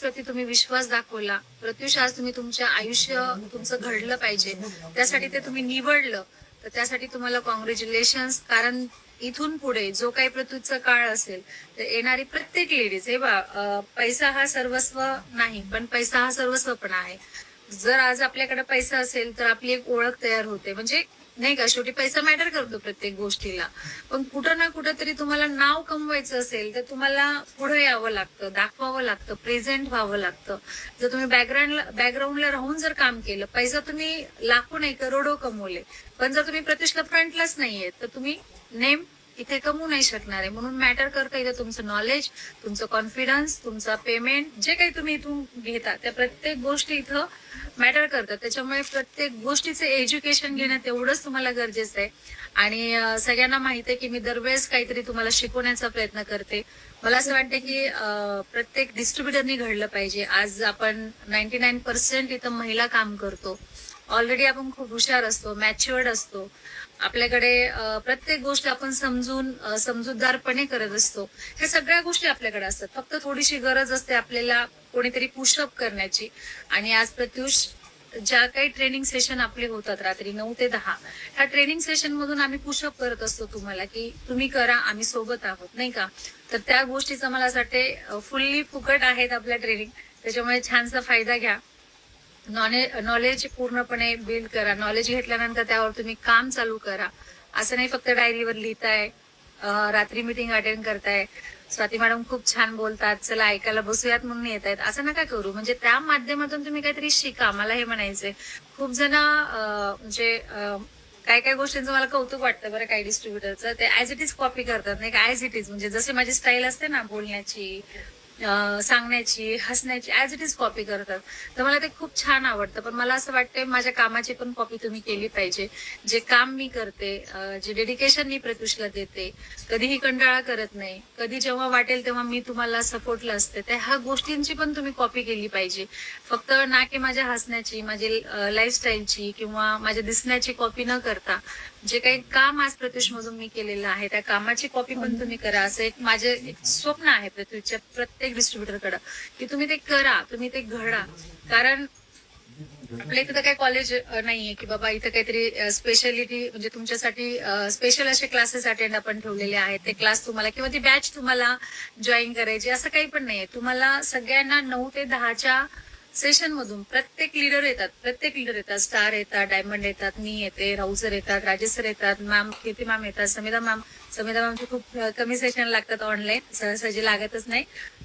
प्रती तुम्ही विश्वास दाखवला, प्रत्युष आज तुम्ही तुमच्या आयुष्य तुमचं घडलं पाहिजे त्यासाठी ते तुम्ही निवडलं, तर त्यासाठी तुम्हाला कॉंग्रॅच्युलेशन्स. कारण इथून पुढे जो काही प्रत्युषचा काळ असेल तर येणारी प्रत्येक लेडीज, हे पैसा हा सर्वस्व नाही, पण पैसा हा सर्वस्व पण आहे. जर आज आपल्याकडे पैसा असेल तर आपली एक ओळख तयार होते, म्हणजे नाही का, शेवटी पैसा मॅटर करतो प्रत्येक गोष्टीला. पण कुठं ना कुठं तरी तुम्हाला नाव कमवायचं असेल तर तुम्हाला पुढे यावं लागतं, दाखवावं लागतं, प्रेझेंट व्हावं लागतं. जर तुम्ही बॅकग्राऊंडला राहून जर काम केलं, पैसा तुम्ही लाखो नाही करोडो कमवले, पण जर तुम्ही प्रतिष्ठा फ्रंटलाच नाहीये तर तुम्ही नेम इथे कमवू नाही शकणार आहे. म्हणून मॅटर करतं इथे तुमचं नॉलेज, तुमचं कॉन्फिडन्स, तुमचा पेमेंट, जे काही तुम्ही इथून घेता त्या प्रत्येक गोष्टी इथं मॅटर करतात. त्याच्यामुळे प्रत्येक गोष्टीचं एज्युकेशन घेणं तेवढंच तुम्हाला गरजेचं आहे. आणि सगळ्यांना माहिती आहे की मी दरवेळेस काहीतरी तुम्हाला शिकवण्याचा प्रयत्न करते. मला असं वाटतं की प्रत्येक डिस्ट्रीब्युटरनी घडलं पाहिजे. आज आपण 99% इथं महिला काम करतो. ऑलरेडी आपण खूप हुशार असतो, मॅच्युअर्ड असतो. आपल्याकडे प्रत्येक गोष्ट आपण समजूतदारपणे करत असतो. ह्या सगळ्या गोष्टी आपल्याकडे असतात. फक्त थोडीशी गरज असते आपल्याला कोणीतरी पुशअप करण्याची. आणि आज प्रत्युष ज्या काही ट्रेनिंग सेशन आपले होतात रात्री 9 ते 10, ह्या ट्रेनिंग सेशन मधून आम्ही पुशअप करत असतो तुम्हाला की तुम्ही करा, आम्ही सोबत आहोत, नाही का. तर त्या गोष्टीचा मला असं वाटते फुल्ली फुकट आहेत आपल्या ट्रेनिंग. त्याच्यामुळे छानसा फायदा घ्या. नॉलेज पूर्णपणे बिल्ड करा. नॉलेज घेतल्यानंतर त्यावर तुम्ही काम चालू करा. असं नाही फक्त डायरीवर लिहिताय, रात्री मीटिंग अटेंड करताय, स्वाती मॅडम खूप छान बोलतात, चला ऐकायला बसूयात म्हणून येत आहेत, असं नका करू. म्हणजे त्या माध्यमातून तुम्ही काहीतरी शिका. मला हे म्हणायचंय. खूप जण म्हणजे काय काय गोष्टींचं मला कौतुक वाटतं बरं, काही डिस्ट्रीब्युटरचं ते ऍज इट इज कॉपी करतात, नाही का, ऍज इट इज. म्हणजे जशी माझी स्टाईल असते ना बोलण्याची, सांगण्याची, हसण्याची, ऍज इट इज कॉपी करतात. तर मला ते खूप छान आवडतं. पण मला असं वाटतंय माझ्या कामाची पण कॉपी तुम्ही केली पाहिजे. जे काम मी करते, जे डेडिकेशन मी प्रत्युषला देते, कधीही कंटाळा करत नाही, कधी जेव्हा वाटेल तेव्हा मी तुम्हाला सपोर्टला असते, त्या ह्या गोष्टींची पण तुम्ही कॉपी केली पाहिजे. फक्त ना की माझ्या हसण्याची, माझी लाईफस्टाईलची किंवा माझ्या दिसण्याची कॉपी न करता, जे काही काम आज प्रत्युष मधून मी केलेलं आहे त्या कामाची कॉपी पण तुम्ही करा. असं माझे एक स्वप्न आहे प्रत्युषच्या प्रत्येक डिस्ट्रीब्युटरकडे की तुम्ही ते करा, तुम्ही ते घडा. कारण आपल्या इथं तर काही कॉलेज नाहीये की बाबा इथं काहीतरी स्पेशालिटी, म्हणजे तुमच्यासाठी स्पेशल असे क्लासेस अटेंड आपण ठेवलेले आहेत. ते क्लास तुम्हाला किंवा ती बॅच तुम्हाला जॉईन करायची असं काही पण नाहीये. तुम्हाला सगळ्यांना 9 ते 10च्या सेशन मधून प्रत्येक लीडर येतात, स्टार येतात, डायमंड येतात, मी येते, राहू सर येतात, राजेश सर येतात, मॅम कीर्ती मॅम येतात, समिता मॅमचे खूप कमी सेशन लागतात ऑनलाईन, सहजासहजी लागतच नाही.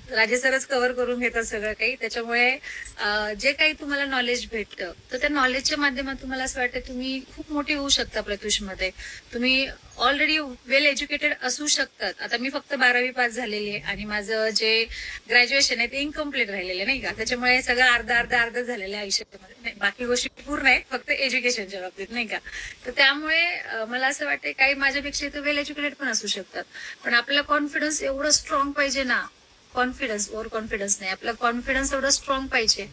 राजेश सरच कव्हर करून घेतात सगळं काही. त्याच्यामुळे जे काही तुम्हाला नॉलेज भेटतं तर त्या नॉलेजच्या माध्यमातून मला असं वाटतं तुम्ही खूप मोठी होऊ शकता प्रत्युष मध्ये. तुम्ही ऑलरेडी वेल एज्युकेटेड असू शकतात. आता मी फक्त 12वी पास झालेली आहे आणि माझं जे ग्रॅज्युएशन आहे ते इनकम्प्लीट राहिलेलं नाही का. त्याच्यामुळे सगळं अर्ध झालेलं आहे आयुष्यामध्ये. नाही, बाकी गोष्टी पूर्ण आहेत, फक्त एज्युकेशनच्या बाबतीत नाही का. तर त्यामुळे मला असं वाटतं काही माझ्यापेक्षा इथं वेल एज्युकेटेड पण असू शकतात, पण आपला कॉन्फिडन्स एवढं स्ट्रॉंग पाहिजे ना. कॉन्फिडन्स, ओव्हर कॉन्फिडन्स नाही, आपला कॉन्फिडन्स एवढा स्ट्रॉंग पाहिजे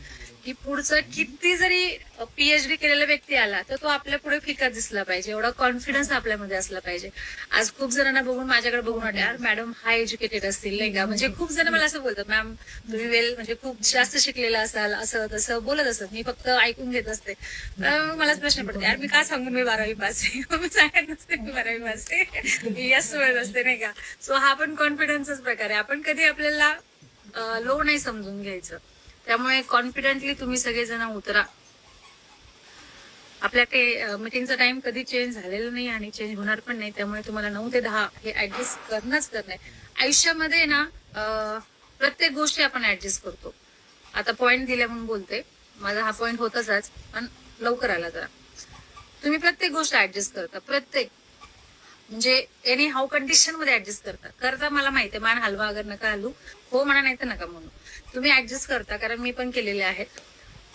की पुढचं किती जरी पीएचडी केलेला व्यक्ती आला तर तो आपल्या पुढे फिका दिसला पाहिजे. एवढा कॉन्फिडन्स आपल्यामध्ये असला पाहिजे. आज खूप जणांना बघून, माझ्याकडे बघून वाटतं यार मॅडम हाय एज्युकेटेड असतील नाही का. म्हणजे खूप जण मला असं बोलतात, मॅम तुम्ही म्हणजे खूप जास्त शिकलेला असाल, असं तसं बोलत असत. मी फक्त ऐकून घेत असते. मलाच प्रश्न पडतो यार मी का सांगू मी 12वी पास आहे. मी सांगत नसते मी 12वी पास आहे, यस म्हणत असते नाही का. सो हा पण कॉन्फिडन्सच प्रकार आहे. आपण कधी आपल्याला लो नाही समजून घ्यायचं. त्यामुळे कॉन्फिडेंटली तुम्ही सगळेजण उतरा. आपल्या ते मीटिंगचा टाइम कधी चेंज झालेला नाही आणि चेंज होणार पण नाही. त्यामुळे तुम्हाला 9 ते 10 हे ऍडजस्ट करणंच करणं आहे. आयुष्यामध्ये ना प्रत्येक गोष्टी आपण ऍडजस्ट करतो. आता पॉइंट दिल्या म्हणून बोलते, माझा हा पॉइंट होताच आज, पण लवकर आला जरा. तुम्ही प्रत्येक गोष्ट ऍडजस्ट करता, प्रत्येक म्हणजे एनी हाऊ कंडिशन मध्ये ऍडजस्ट करता मला माहिती आहे. मान हलवा अगर नका हलू, हो म्हणा नाही तर नका म्हणून. तुम्ही ऍडजस्ट करता, कारण मी पण केलेले आहेत.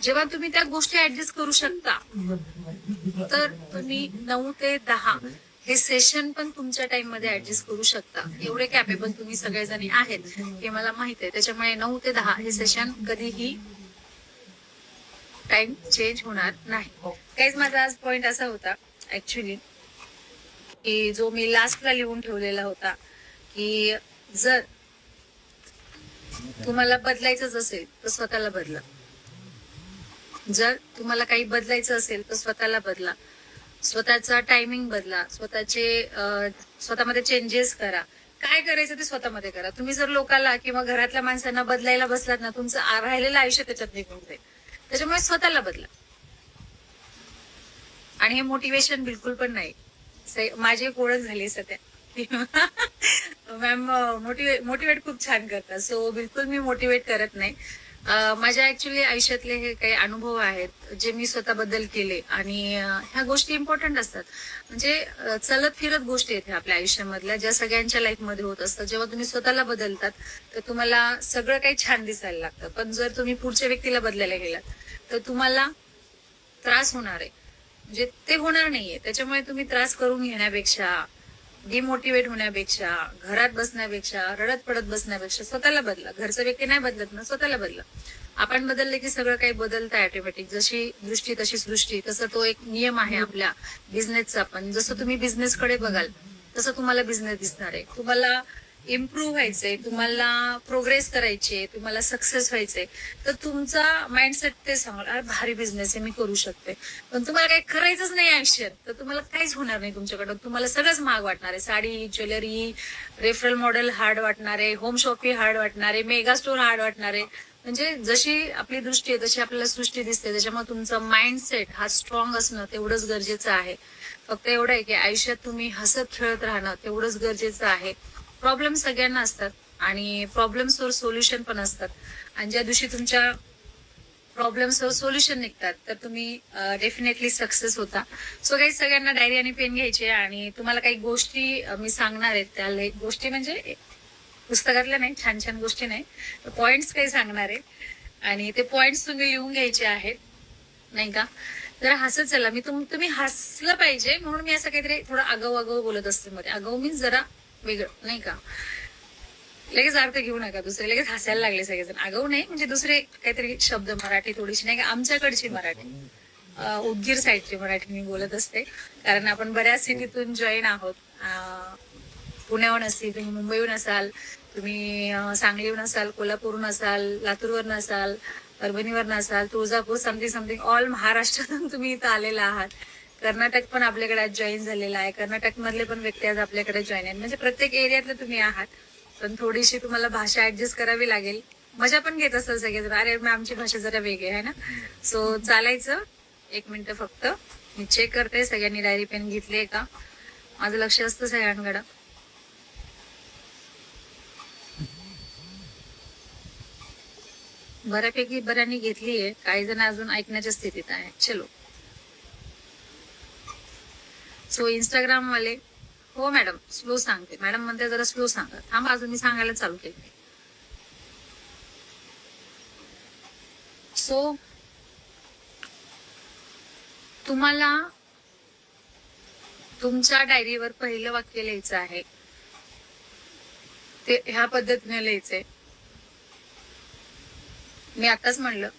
जेव्हा तुम्ही त्या गोष्टी ऍडजस्ट करू शकता तर तुम्ही 9 ते 10 हे सेशन पण तुमच्या टाइम मध्ये ऍडजस्ट करू शकता. एवढे कॅपेबल तुम्ही सगळेजणी आहेत हे मला माहित आहे. त्याच्यामुळे 9 ते 10 हे सेशन कधीही टाइम चेंज होणार नाही. काहीच माझा आज पॉइंट असा होता ऍक्च्युली की जो मी लास्टला लिहून ठेवलेला होता की जर तुम्हाला बदलायचंच असेल तर स्वतःला बदला. जर तुम्हाला काही बदलायचं असेल तर स्वतःला बदला. स्वतःचा टायमिंग बदला. स्वतःमध्ये चेंजेस करा. काय करायचं ते स्वतःमध्ये करा. तुम्ही जर लोकांना किंवा घरातल्या माणसांना बदलायला बसलात ना, तुमचं राहिलेलं आयुष्य त्याच्यात निघून जाईल. त्याच्यामुळे स्वतःला बदला. आणि हे मोटिवेशन बिलकुल पण नाही. माझी एक ओळख झाली सध्या. मॅम मोटिवेट खूप छान करतात. सो बिलकुल मी मोटिवेट करत नाही. माझ्या ऍक्च्युली आयुष्यातले हे काही अनुभव आहेत जे मी स्वतःबद्दल केले आणि ह्या गोष्टी इम्पॉर्टंट असतात. म्हणजे चलत फिरत गोष्टी आहेत आपल्या आयुष्यामधल्या, ज्या सगळ्यांच्या लाईफमध्ये होत असतात. जेव्हा तुम्ही स्वतःला बदलतात तर तुम्हाला सगळं काही छान दिसायला लागतं. पण जर तुम्ही पुढच्या व्यक्तीला बदलायला गेलात तर तुम्हाला त्रास होणार आहे. म्हणजे ते होणार नाहीये. त्याच्यामुळे तुम्ही त्रास करून घेण्यापेक्षा, डिमोटिवेट होण्यापेक्षा, घरात बसण्यापेक्षा, रडत पडत बसण्यापेक्षा स्वतःला बदला. घरचा व्यक्ती नाही बदलत ना, स्वतःला बदला. आपण बदलले की सगळं काही बदलतं ऑटोमॅटिक. जशी दृष्टी तशी सृष्टी. तसं तो एक नियम आहे आपल्या बिझनेसचा. पण जसं तुम्ही बिझनेस कडे बघाल तसं तुम्हाला बिझनेस दिसणार आहे. तुम्हाला इम्प्रूव्ह व्हायचंय, तुम्हाला प्रोग्रेस करायची, तुम्हाला सक्सेस व्हायचंय, तर तुमचा माइंडसेट ते सांगाल, अरे भारी बिझनेस आहे, मी करू शकते. पण तुम्हाला काही करायचंच नाही आयुष्यात तर तुम्हाला काहीच होणार नाही तुमच्याकडं. तुम्हाला सगळंच महाग वाटणार आहे. Sari, jewellery, referral model hard वाटणार आहे, होम शॉपिंग हार्ड वाटणार आहे, मेगा स्टोर हार्ड वाटणार आहे. म्हणजे जशी आपली दृष्टी आहे तशी आपल्याला सृष्टी दिसते. त्याच्यामुळे तुमचा माइंडसेट हा स्ट्रॉंग असणं तेवढंच गरजेचं आहे. फक्त एवढं आहे की आयुष्यात तुम्ही हसत खेळत राहणं तेवढंच गरजेचं आहे. प्रॉब्लेम सगळ्यांना असतात आणि प्रॉब्लेम्सवर सोल्युशन पण असतात. आणि ज्या दिवशी तुमच्या प्रॉब्लेम्सवर सोल्युशन निघतात तर तुम्ही डेफिनेटली सक्सेस होता. सो काही सगळ्यांना डायरी आणि पेन घ्यायचे आणि तुम्हाला काही गोष्टी मी सांगणार आहेत. त्या गोष्टी म्हणजे पुस्तकातल्या नाही, छान छान गोष्टी नाही, पॉइंट्स काही सांगणार आहे आणि ते पॉइंट्स तुम्ही लिहून घ्यायचे आहेत, नाही का. जरा हसत चला. तुम्ही हसलं पाहिजे म्हणून मी असं काहीतरी थोडं आगाऊ आगाऊ बोलत असते मध्ये. आगाऊ मीन्स जरा वेगळं, नाही का. लगेच अर्थ घेऊ नका दुसरे. लगेच हसायला लागले सगळेजण. आगाऊ नाही म्हणजे दुसरे काहीतरी शब्द मराठी थोडीशी, नाही का, आमच्याकडची मराठी, उदगीर साईडची मराठी मी बोलत असते. कारण आपण बऱ्याच सिटीतून जॉईन आहोत. पुण्याहून असतील, तुम्ही मुंबईहून असाल, तुम्ही सांगलीहून असाल, कोल्हापूरहून असाल, लातूरवरून असाल, परभणीवर असाल, तुळजापूर, समथिंग समथिंग ऑल महाराष्ट्रातून तुम्ही इथं आलेला आहात. कर्नाटक पण आपल्याकडे आज जॉईन झालेला आहे. कर्नाटक मधले पण व्यक्ती आज आपल्याकडे जॉईन आहेत. म्हणजे प्रत्येक एरियातले तुम्ही आहात. पण थोडीशी तुम्हाला भाषा ऍडजस्ट करावी लागेल. मजा पण घेत असाल सगळेजण, अरे मग आमची भाषा जरा वेगळी आहे ना. सो चालायचं. 1 मिनिट फक्त मी चेक करते सगळ्यांनी डायरी पेन घेतलीये का. माझं लक्ष असतं सगळ्यांकडं. बऱ्यापैकी बऱ्यांनी घेतलीये, काही जण अजून ऐकण्याच्या स्थितीत आहे. चलो. सो इंस्टाग्राम वाले, हो मॅडम स्लो सांगते. मॅडम म्हणते जरा स्लो सांगा. थांबा अजून मी सांगायला चालू केले. सो तुम्हाला तुमच्या डायरीवर पहिलं वाक्य लिहायचं आहे. ते ह्या पद्धतीने लिहायचंय. मी आताच म्हणलं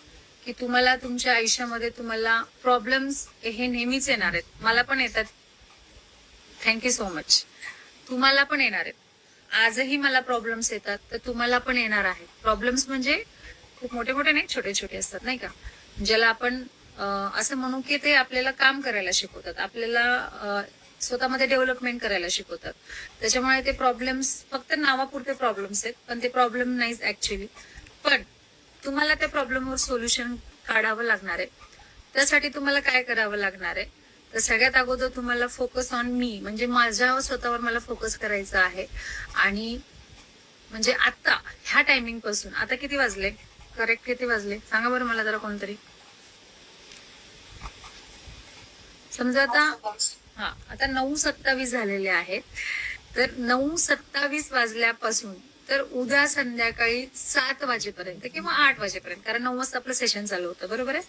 की तुम्हाला तुमच्या आयुष्यामध्ये तुम्हाला प्रॉब्लेम्स हे नेहमीच येणार आहेत. मला पण येतात. Thank you so much. तुम्हाला पण येणार आहेत. आजही मला प्रॉब्लेम्स येतात तर तुम्हाला पण येणार आहेत. प्रॉब्लेम्स म्हणजे खूप मोठे मोठे नाही, छोटे छोटे असतात, नाही का. ज्याला आपण असं म्हणू की ते आपल्याला काम करायला शिकवतात, आपल्याला स्वतःमध्ये डेव्हलपमेंट करायला शिकवतात. त्याच्यामुळे ते प्रॉब्लेम्स फक्त नावापुरते प्रॉब्लेम्स आहेत, पण ते प्रॉब्लेम नाहीच ऍक्च्युली. पण तुम्हाला त्या प्रॉब्लेमवर सोल्युशन काढावं लागणार आहे. त्यासाठी तुम्हाला काय करावं लागणार आहे, तर सगळ्यात अगोदर तुम्हाला फोकस ऑन मी, म्हणजे माझ्या स्वतःवर मला फोकस करायचा आहे. आणि म्हणजे आता ह्या टायमिंग पासून, आता किती वाजले करेक्ट, किती वाजले सांगा बरं मला जरा कोणतरी. समजा आता 9:27 झालेले आहेत. तर 9:27 वाजल्यापासून तर उद्या संध्याकाळी 7 वाजेपर्यंत किंवा 8 वाजेपर्यंत, कारण 9 वाजता आपलं सेशन चालू होतं, बरोबर आहे.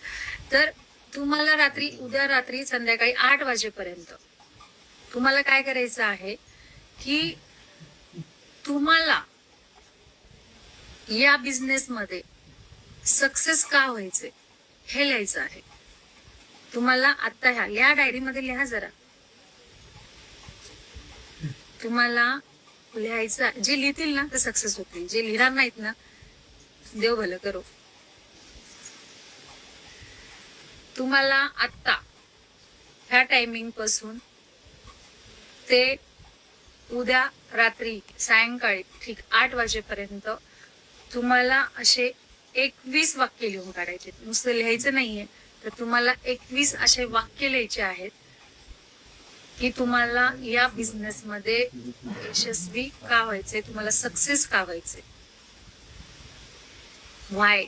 तर तुम्हाला उद्या रात्री संध्याकाळी 8 वाजेपर्यंत तुम्हाला काय करायचं आहे की तुम्हाला या बिझनेसमध्ये सक्सेस का व्हायचे हे लिहायचं आहे. तुम्हाला आता ह्या डायरीमध्ये लिहा जरा. तुम्हाला लिहायचं, जे लिहितील ना ते सक्सेस होतील, जे लिहिणार नाहीत ना देव भलं करो. तुम्हाला आता ह्या टायमिंग पासून ते उद्या रात्री सायंकाळी ठीक 8 वाजेपर्यंत तुम्हाला असे 21 वाक्य लिहून काढायचे. नुसतं लिहायचं नाहीये, तर तुम्हाला 21 असे वाक्य लिहायचे आहेत की तुम्हाला या बिझनेस मध्ये यशस्वी का व्हायचंय, तुम्हाला सक्सेस का व्हायचंय, व्हाय.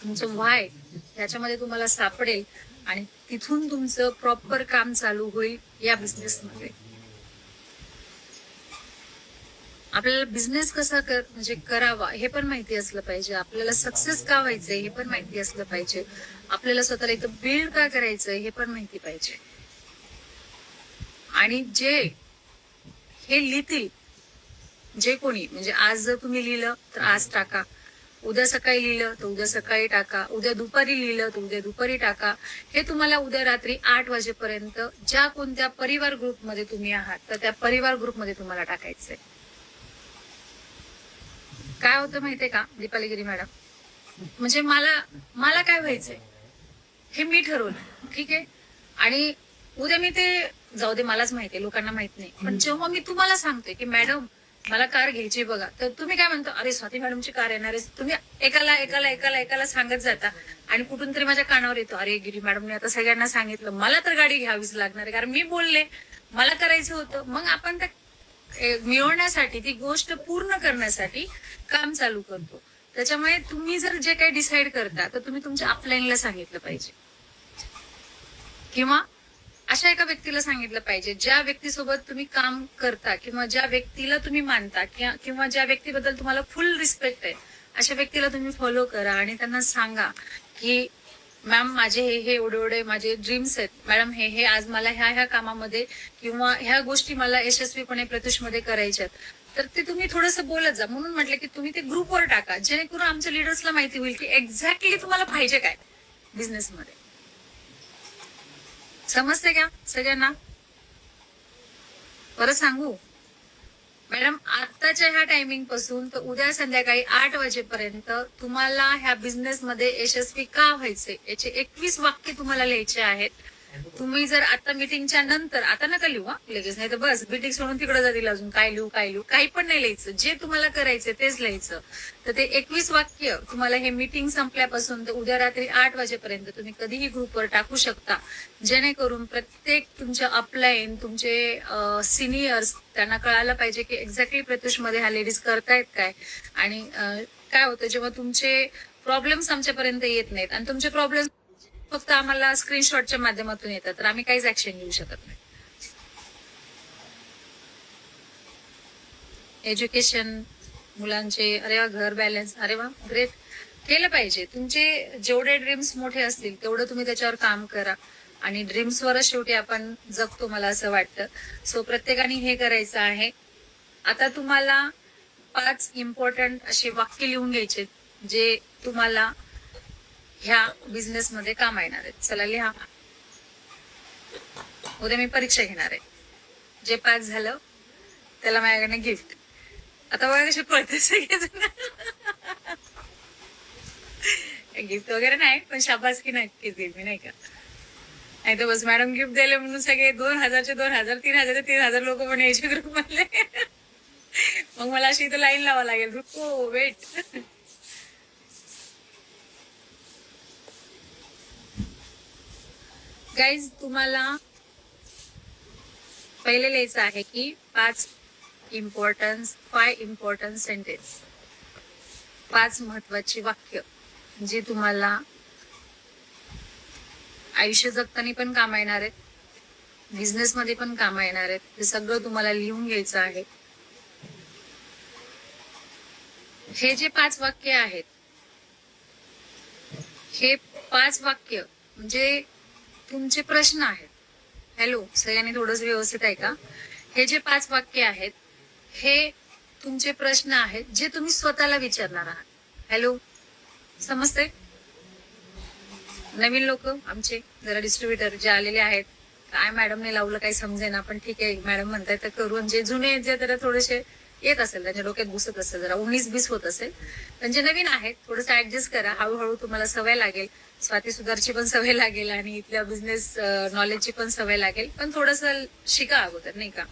तुमचं व्हाय त्याच्यामध्ये तुम्हाला सापडेल आणि तिथून तुमचं प्रॉपर काम चालू होईल या बिझनेस मध्ये. आपल्याला बिझनेस कसा म्हणजे करावा हे पण माहिती असलं पाहिजे. आपल्याला सक्सेस का व्हायचंय हे पण माहिती असलं पाहिजे. आपल्याला स्वतःला इथं बिल्ड का करायचंय हे पण माहिती पाहिजे. आणि जे हे लिहितील जे कोणी, म्हणजे आज जर तुम्ही लिहिलं तर आज टाका, उद्या सकाळी लिहिलं तर उद्या सकाळी टाका, उद्या दुपारी लिहिलं तर उद्या दुपारी टाका. हे तुम्हाला उद्या रात्री 8 वाजेपर्यंत ज्या कोणत्या परिवार ग्रुपमध्ये तुम्ही आहात तर त्या परिवार ग्रुपमध्ये तुम्हाला टाकायचंय. काय होतं माहितीये का दीपाली गिरी मॅडम, म्हणजे मला काय व्हायचंय हे मी ठरवलं, ठीक आहे. आणि उद्या मी ते जाऊ दे, मलाच माहितीये, लोकांना माहित नाही. पण जेव्हा मी तुम्हाला सांगते की मॅडम मला कार घ्यायची बघा, तर तुम्ही काय म्हणता, अरे स्वाती मॅडमची कार येणार आहे. तुम्ही एकाला सांगत जाता आणि कुठून तरी माझ्या कानावर येतो, अरे गिरी मॅडमने आता सगळ्यांना सांगितलं, मला तर गाडी घ्यावीच लागणार आहे, कारण मी बोलले, मला करायचं होतं. मग आपण त्या मिळवण्यासाठी, ती गोष्ट पूर्ण करण्यासाठी काम चालू करतो. त्याच्यामुळे तुम्ही जर जे काही डिसाईड करता तर तुम्ही तुमच्या अपलाईनला सांगितलं पाहिजे किंवा अशा एका व्यक्तीला सांगितलं पाहिजे ज्या व्यक्तीसोबत तुम्ही काम करता किंवा ज्या व्यक्तीला तुम्ही मानता किंवा ज्या व्यक्तीबद्दल तुम्हाला फुल रिस्पेक्ट आहे, अशा व्यक्तीला तुम्ही फॉलो करा आणि त्यांना सांगा की मॅम माझे हे एवढे माझे ड्रीम्स आहेत, मॅडम हे आज मला ह्या कामामध्ये किंवा ह्या गोष्टी मला यशस्वीपणे प्रत्युषमध्ये करायच्यात. तर ते तुम्ही थोडंसं बोलत जा. म्हणून म्हटलं की तुम्ही ते ग्रुपवर टाका, जेणेकरून आमच्या लिडर्सला माहिती होईल की एक्झॅक्टली तुम्हाला पाहिजे काय बिझनेसमध्ये. समजते का सगळ्यांना? परत सांगू मॅडम, आताच्या ह्या टायमिंग पासून तर उद्या संध्याकाळी 8 वाजेपर्यंत तुम्हाला ह्या बिझनेस मध्ये यशस्वी का व्हायचे याचे 21 वाक्य तुम्हाला लिहायचे आहेत. तुम्ही जर आता मीटिंगच्या नंतर, आता नका लिहू हा लगेच, नाही तर बस मीटिंग सोडून तिकडे जातील, अजून काय लिहू काही पण नाही लिहायचं. जे तुम्हाला करायचं तेच लिहायचं. तर ते 21 वाक्य तुम्हाला हे मीटिंग संपल्यापासून तर उद्या रात्री 8 वाजेपर्यंत तुम्ही कधीही ग्रुपवर टाकू शकता, जेणेकरून प्रत्येक तुमच्या अपलाईन, तुमचे सिनियर्स, त्यांना कळायला पाहिजे की एक्झॅक्टली प्रत्युष मध्ये ह्या लेडीज करतायत काय. आणि काय होतं जेव्हा तुमचे प्रॉब्लेम्स आमच्यापर्यंत येत नाहीत आणि तुमचे प्रॉब्लेम फक्त आम्हाला स्क्रीनशॉटच्या माध्यमातून येतात, तर आम्ही काहीच ऍक्शन घेऊ शकत नाही. एज्युकेशन मुलांचे, अरे वा, घर बॅलन्स, अरे वा ग्रेट, केलं पाहिजे. तुमचे जेवढे ड्रीम्स मोठे असतील तेवढं तुम्ही त्याच्यावर काम करा आणि ड्रीम्सवरच शेवटी आपण जगतो, मला असं वाटतं. सो प्रत्येकाने हे करायचं आहे. आता तुम्हाला 5 इम्पॉर्टंट असे वाक्य लिहून घ्यायचे जे तुम्हाला ह्या बिझनेस मध्ये काम येणार आहेत. चला लिहा. उद्या मी परीक्षा घेणार आहे, जे पास झालं त्याला माझ्याकडे गिफ्ट. आता बघा कशी पळते गिफ्ट वगैरे नाही, पण शाबासकी नक्कीच देईल मी, नाही का. नाही तर बस मॅडम गिफ्ट दिले म्हणून सगळे 2000चे 2000, 3000चे 3000 लोक पण यायचे ग्रुप मधले. मग मला अशी इथं लाईन लावा लागेल, रुको वेट. गाईज, तुम्हाला पहिले लिहायचं आहे की 5 इम्पॉर्टन्ट सेंटेन्स, 5 महत्वाची वाक्य जी तुम्हाला आयुष्य जगताना पण काम येणार आहेत, बिझनेस मध्ये पण काम येणार आहेत. हे सगळं तुम्हाला लिहून घ्यायचं आहे. हे जे 5 वाक्य आहेत, हे 5 वाक्य म्हणजे तुमचे प्रश्न आहेत. हॅलो, सगळ्यांनी थोडंसं व्यवस्थित आहे का? हे जे 5 वाक्य आहेत हे तुमचे प्रश्न आहेत जे तुम्ही स्वतःला विचारणार आहात. हॅलो, समजते? नवीन लोक आमचे जरा डिस्ट्रीब्युटर जे आलेले आहेत, काय मॅडमने लावलं काही समजेना, पण ठीक आहे मॅडम म्हणताय तर करू. जे जुने जे जरा थोडेसे येत असेल, त्यांच्या डोक्यात घुसत असेल, जरा 19-20 होत असेल. म्हणजे नवीन आहेत, थोडंसं ऍडजस्ट करा, हळूहळू तुम्हाला सवय लागेल. स्वाती सुधारची पण सवय लागेल आणि इथल्या बिझनेस नॉलेजची पण सवय लागेल. पण थोडंसं शिका अगोदर, नाही का.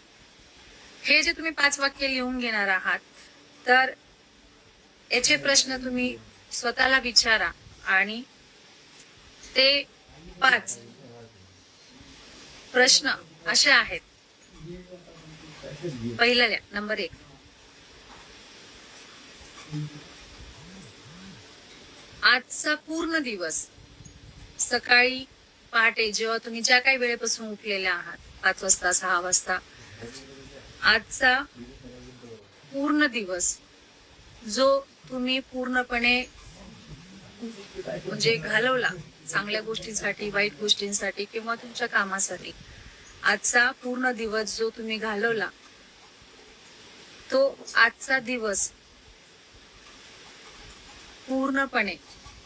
हे जे तुम्ही 5 वाक्य लिहून घेणार आहात, तर याचे प्रश्न तुम्ही स्वतःला विचारा आणि ते 5 प्रश्न असे आहेत. पहिला द्या, नंबर 1. आजचा पूर्ण दिवस सकाळी पहाटे जेव्हा तुम्ही ज्या काही वेळेपासून उठलेल्या आहात, 5 वाजता 6 वाजता, आजचा पूर्ण दिवस जो तुम्ही पूर्णपणे म्हणजे घालवला, चांगल्या गोष्टींसाठी, वाईट गोष्टींसाठी किंवा तुमच्या कामासाठी, आजचा पूर्ण दिवस जो तुम्ही घालवला, तो आजचा दिवस पूर्णपणे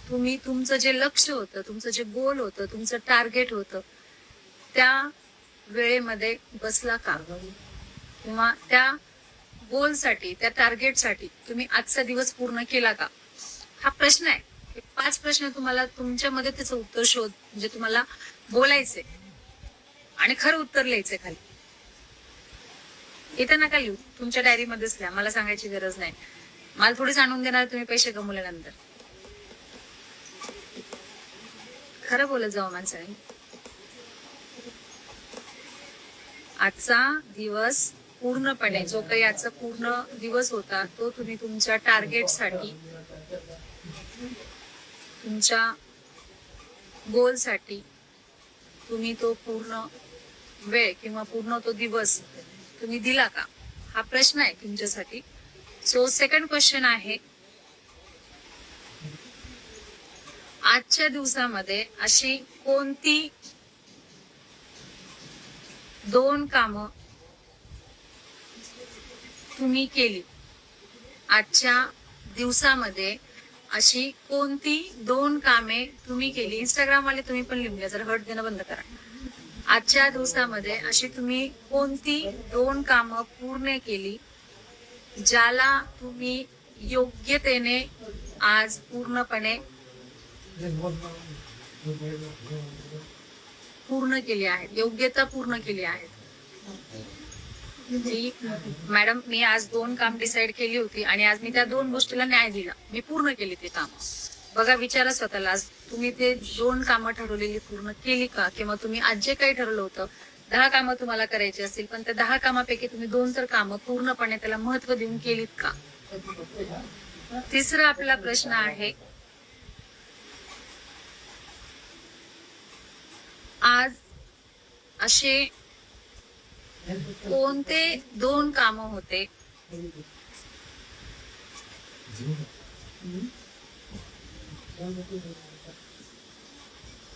तुम्ही तुमचं जे लक्ष होतं, तुमचं जे गोल होतं, तुमचं टार्गेट होतं, त्या वेळेमध्ये बसला का, किंवा त्या गोलसाठी, त्या टार्गेटसाठी तुम्ही आजचा दिवस पूर्ण केला का, हा प्रश्न आहे. 5 प्रश्न तुम्हाला तुमच्यामध्ये त्याचं उत्तर शोध, म्हणजे तुम्हाला बोलायचे आणि खरं उत्तर लिहायचंय खाली. इथं नका लिहू, तुमच्या डायरीमध्येच लिहा, मला सांगायची गरज नाही. मला थोडीच आणून देणार तुम्ही पैसे कमवल्यानंतर. खरं बोलत जाऊ माणसाने. आजचा दिवस पूर्णपणे, जो काही आजचा पूर्ण दिवस होता, तो तुम्ही तुमच्या टार्गेटसाठी, तुमच्या गोलसाठी तुम्ही तो पूर्ण वेळ किंवा पूर्ण तो दिवस तुम्ही दिला का, हा प्रश्न आहे तुमच्यासाठी. सो सेकंड क्वेश्चन आहे, आजच्या दिवसामध्ये अशी कोणती 2 कामं तुम्ही केली, आजच्या दिवसामध्ये अशी कोणती 2 कामे तुम्ही केली. इंस्टाग्राम वाले तुम्ही पण लिहून घ्या, जरा हट देणं बंद करा. आजच्या दिवसामध्ये अशी तुम्ही कोणती 2 कामं पूर्ण केली, ज्याला तुम्ही योग्यतेने आज पूर्णपणे पूर्ण केली आहेत, योग्यता पूर्ण केली आहे. मॅडम, मी आज 2 काम डिसाईड केली होती आणि आज मी त्या 2 गोष्टीला न्याय दिला, मी पूर्ण केली ते काम. बघा, विचारा स्वतःला, आज तुम्ही ते 2 कामं ठरवलेली पूर्ण केली का, किंवा तुम्ही आज जे काही ठरवलं होतं, 10 कामं तुम्हाला करायची असतील, पण त्या 10 कामापैकी तुम्ही 2 तर कामं पूर्णपणे त्याला महत्व देऊन केलीत का. तिसरा आपला प्रश्न आहे, आज असे कोणते 2 कामं होते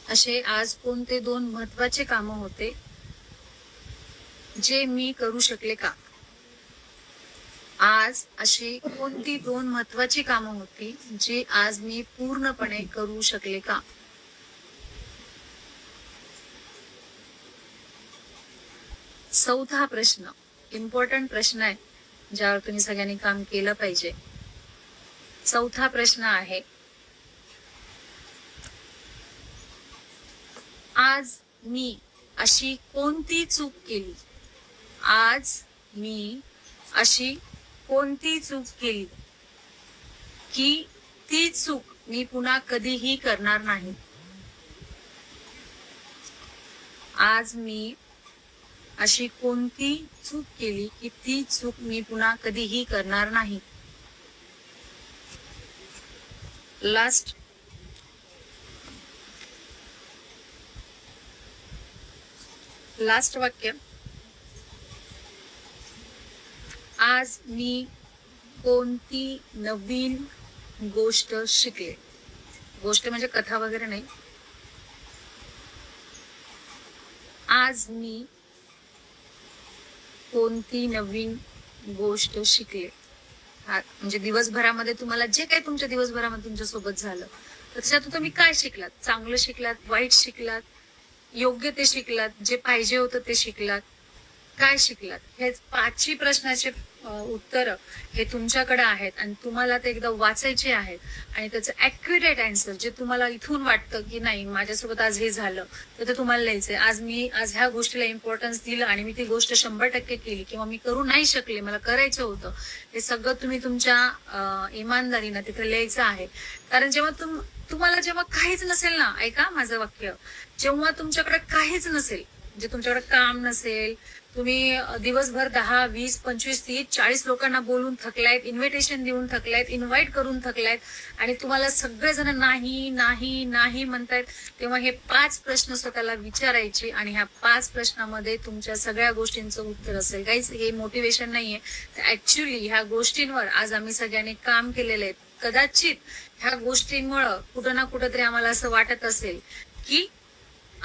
असे आज कोणते 2 महत्वाचे कामं होते जे मी करू शकले का. आज अशी कोणती 2 महत्वाची कामं होती जी आज मी पूर्णपणे करू शकले का. चौथा प्रश्न इम्पॉर्टंट प्रश्न आहे, ज्यावर तुम्ही सगळ्यांनी काम केलं पाहिजे. चौथा प्रश्न आहे, आज मी अशी कोणती चूक केली, आज मी अशी कोणती चूक केली की ती चूक मी पुन्हा कधीही करणार नाही. आज मी अशी कोणती चूक केली की ती चूक मी पुन्हा कधीही करणार नाही. लास्ट वाक्य, आज मी कोणती नवीन गोष्ट शिकले. गोष्ट म्हणजे कथा वगैरे नाही. आज मी कोणती नवीन गोष्ट शिकले. हा म्हणजे दिवसभरामध्ये तुम्हाला जे काही तुमच्या दिवसभरामध्ये तुमच्या सोबत झालं, तर त्याच्यातून तुम्ही काय शिकलात. चांगलं शिकलात, वाईट शिकलात, योग्य ते शिकलात, जे पाहिजे होतं ते शिकलात, काय शिकलात. हे 5 प्रश्नाचे उत्तर हे तुमच्याकडे आहेत आणि तुम्हाला ते एकदा वाचायचे आहेत आणि त्याचं ऍक्युरेट आन्सर जे तुम्हाला इथून वाटतं की नाही माझ्यासोबत आज हे झालं तर ते तुम्हाला लिहायचंय. आज ह्या गोष्टीला इम्पॉर्टन्स दिलं आणि मी ती गोष्ट 100% केली किंवा मी करू नाही शकले, मला करायचं होतं, हे सगळं तुम्ही तुमच्या इमानदारीनं तिथे लिहायचं आहे. कारण जेव्हा तुम्हाला जेव्हा काहीच नसेल ना, ऐका माझं वाक्य, जेव्हा तुमच्याकडे काहीच नसेल, जे तुमच्याकडे काम नसेल, तुम्ही दिवसभर 10, 20, 25, 30, 40 लोकांना बोलून थकलायत, इन्व्हिटेशन देऊन थकलायत, इन्व्हाइट करून थकलायत आणि तुम्हाला सगळेजण नाही नाही नाही म्हणतायत, तेव्हा हे 5 प्रश्न स्वतःला विचारायचे आणि ह्या 5 प्रश्नामध्ये तुमच्या सगळ्या गोष्टींचं उत्तर असेल. काहीच हे मोटिवेशन नाहीये, ऍक्च्युली ह्या गोष्टींवर आज आम्ही सगळ्यांनी काम केलेलं आहे. कदाचित ह्या गोष्टींमुळं कुठं ना कुठं तरी आम्हाला असं वाटत असेल की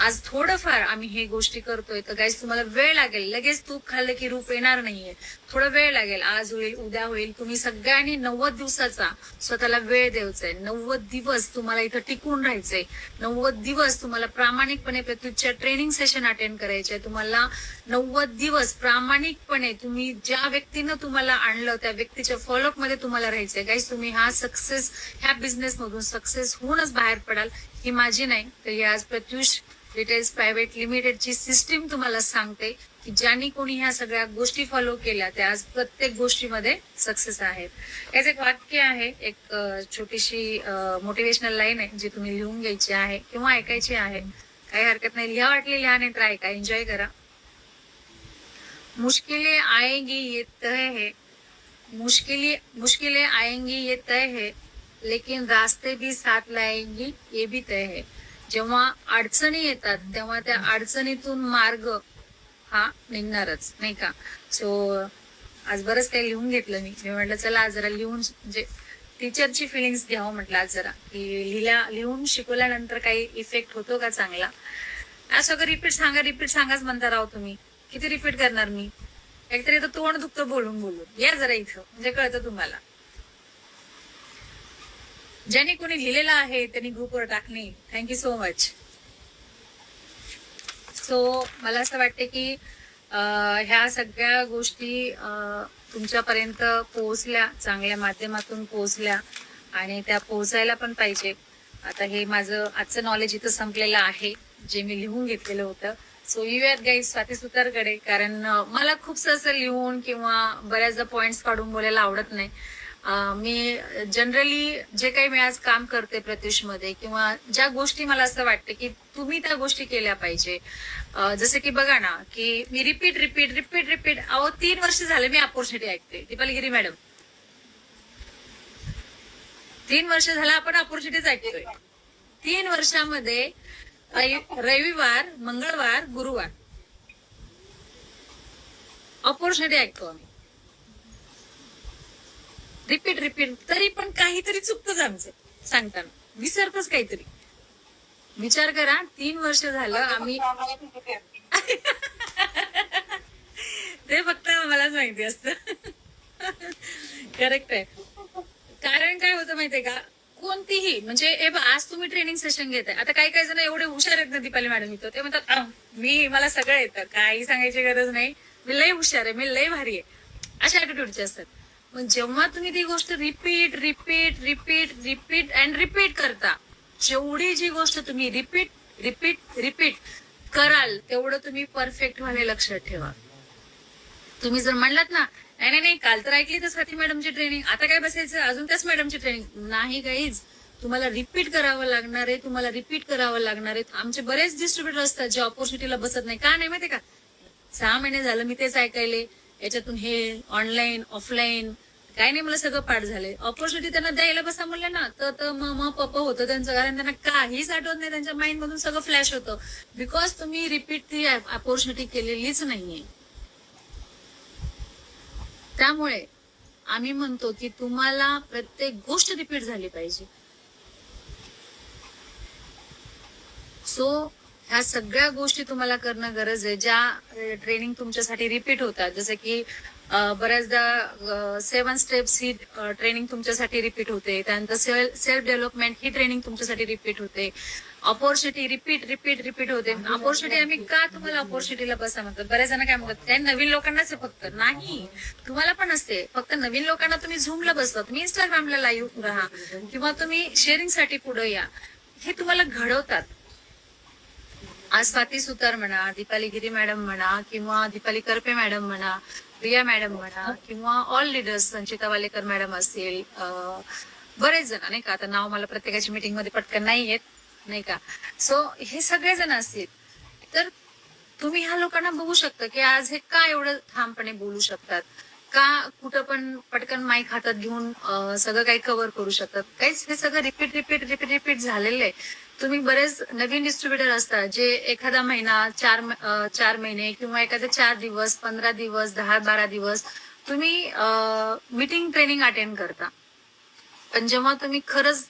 आज थोडंफार आम्ही हे गोष्टी करतोय, तर गाईस तुम्हाला वेळ लागेल. लगेच तूप खाल्लं की रूप येणार नाहीये, थोडा वेळ लागेल. आज होईल, उद्या होईल. तुम्ही सगळ्यांनी 90 दिवसाचा स्वतःला वेळ द्यायचाय. 90 दिवस तुम्हाला इथं टिकून राहायचंय. 90 दिवस तुम्हाला प्रामाणिकपणे प्रत्युतच्या ट्रेनिंग सेशन अटेंड करायचे. तुम्हाला 90 दिवस प्रामाणिकपणे तुम्ही ज्या व्यक्तीनं तुम्हाला आणलं त्या व्यक्तीच्या फॉलोअप मध्ये तुम्हाला राहायचंय. गाईस तुम्ही ह्या बिझनेस मधून सक्सेस होऊनच बाहेर पडाल. ही माझी नाही, तर ही आज प्रत्युष रिटेल्स प्रायव्हेट लिमिटेडची सिस्टीम तुम्हाला सांगते की ज्यांनी कोणी ह्या सगळ्या गोष्टी फॉलो केल्या त्या आज प्रत्येक गोष्टीमध्ये सक्सेस आहेत. याचं एक वाक्य आहे, एक छोटीशी मोटिवेशनल लाईन आहे जी तुम्ही लिहून घ्यायची आहे किंवा ऐकायची आहे. काही हरकत नाही, लिहा वाटली लिहा, नाही ट्राय का एन्जॉय करा. मुश्किलें आएंगी ये तय है, मुश्किलें आएंगी ये तय है, लेकिन रास्ते भी साथ लाएंगी ये भी तय है. जेव्हा अडचणी येतात तेव्हा त्या अडचणीतून मार्ग हा निघणारच, नाही का. सो आज बरंच काही लिहून घेतलं मी म्हटलं चला आज जरा लिहून म्हणजे टीचरची फिलिंग्स घ्यावं म्हटलं आज जरा, की लिहून शिकवल्यानंतर काही इफेक्ट होतो का चांगला. आज सगळं रिपीट सांगाच म्हणता राव तुम्ही, किती रिपीट करणार मी. एकतरी तर तोंड दुखतं बोलून बोलून. या जरा इथं म्हणजे कळतं तुम्हाला. ज्यांनी कोणी लिहिलेलं आहे त्यांनी ग्रुपवर टाकणे. Thank you so much. सो मला असं वाटते की ह्या सगळ्या गोष्टी तुमच्यापर्यंत पोहोचल्या, चांगल्या माध्यमातून पोहोचल्या आणि त्या पोहोचायला पण पाहिजे. आता हे माझं आजचं नॉलेज इथं संपलेलं आहे जे मी लिहून घेतलेलं होतं. सो युआर गाईज स्वाती सुतारकडे, कारण मला खूपच असं लिहून किंवा बऱ्याचदा पॉइंट्स काढून बोलायला आवडत नाही. मी जनरली जे काही मी आज काम करते प्रत्युषमध्ये किंवा ज्या गोष्टी मला असं वाटतं की तुम्ही त्या गोष्टी केल्या पाहिजे. जसं की बघा ना, की मी रिपीट अहो 3 वर्ष झाले मी अपॉर्च्युनिटी ऐकते. दीपाली गिरी मॅडम, 3 वर्ष झालं आपण अपॉर्च्युनिटीज ऐकतोय. 3 वर्षामध्ये रविवार, मंगळवार, गुरुवार अपॉर्च्युनिटी ऐकतो आम्ही. रिपीट तरी पण काहीतरी चुकतंच आमचं सांगताना, विसरतच काहीतरी. विचार करा, 3 वर्ष झालं आम्ही ते फक्त मलाच माहिती असतं. करेक्ट आहे. कारण काय होतं माहितीये का, कोणतीही म्हणजे आज तुम्ही ट्रेनिंग सेशन घेताय. आता काही जण एवढे हुशार आहेत ना दीपाली मॅडम इथं, ते म्हणतात मला सगळं येतं, काही सांगायची गरज नाही, मी लय हुशार आहे, मी लय भारी आहे, अशा ऍटिट्यूडचे असतात. मग जेव्हा तुम्ही ती गोष्ट रिपीट करता, जेवढी जी गोष्ट तुम्ही रिपीट कराल तेवढं तुम्ही परफेक्ट व्हायला लक्षात ठेवा. तुम्ही जर म्हणलात ना नाही काल तर ऐकली तर स्वाती मॅडमची ट्रेनिंग, आता काय बसायचं अजून त्याच मॅडमची ट्रेनिंग, नाही गाईज, तुम्हाला रिपीट करावं लागणार आहे. आमचे बरेच डिस्ट्रीब्युटर असतात जे ऑपॉर्च्युनिटीला बसत नाही. का नाही माहितीये का, 6 महिने झालं मी तेच ऐकायले, याच्यातून हे ऑनलाईन ऑफलाईन काय नाही, मला सगळं पाठ झालंय. ऑपॉर्च्युनिटी त्यांना द्यायला बसा म्हणलं ना तर मग पप्पा होतं त्यांचं, कारण त्यांना काहीच आठवत नाही, त्यांच्या माइंड मधून सगळं फ्लॅश होतं. बिकॉज तुम्ही रिपीट ती ऑपॉर्च्युनिटी केलेलीच नाहीये. त्यामुळे आम्ही म्हणतो की तुम्हाला प्रत्येक गोष्ट रिपीट झाली पाहिजे. सो ह्या सगळ्या गोष्टी तुम्हाला करणं गरज आहे. ज्या ट्रेनिंग तुमच्यासाठी रिपीट होतात, जसं की बऱ्याचदा 7 स्टेप्स ही ट्रेनिंग तुमच्यासाठी रिपीट होते. त्यानंतर सेल्फ डेव्हलपमेंट ही ट्रेनिंग तुमच्यासाठी रिपीट होते. ऑपॉर्च्युनिटी रिपीट होते. ऑपॉर्च्युनिटी आम्ही का तुम्हाला ऑपॉर्च्युनिटीला बसा म्हणतात. बऱ्याच जण काय म्हणतात, त्या नवीन लोकांनाच आहे फक्त. नाही, तुम्हाला पण असते. फक्त नवीन लोकांना तुम्ही झूमला बसता, तुम्ही इंस्टाग्रामला लाईव्ह राहा किंवा तुम्ही शेअरिंगसाठी पुढे या. हे तुम्हाला घडवतात. आज स्वाती सुतार म्हणा, दीपाली गिरी मॅडम म्हणा किंवा दीपाली करपे मॅडम म्हणा, प्रिया मॅडम म्हणा किंवा ऑल लीडर्स संचिता वालेकर मॅडम असतील, बरेच जण नाही का, आता नाव मला प्रत्येकाची मीटिंग मध्ये पटकन नाही येत नाही का. सो हे सगळे जण असतील तर तुम्ही ह्या लोकांना बघू शकता की आज हे का एवढं ठामपणे बोलू शकतात, का कुठं पण पटकन माईक हातात घेऊन सगळं काही कव्हर करू शकतात. काहीच हे सगळं रिपीट झालेलं आहे. तुम्ही बरेच नवीन डिस्ट्रीब्युटर असतात जे एखादा महिना 4 महिने किंवा एखादे 4 दिवस 15 दिवस 10-12 दिवस तुम्ही मीटिंग ट्रेनिंग अटेंड करता. पण जेव्हा तुम्ही खरंच,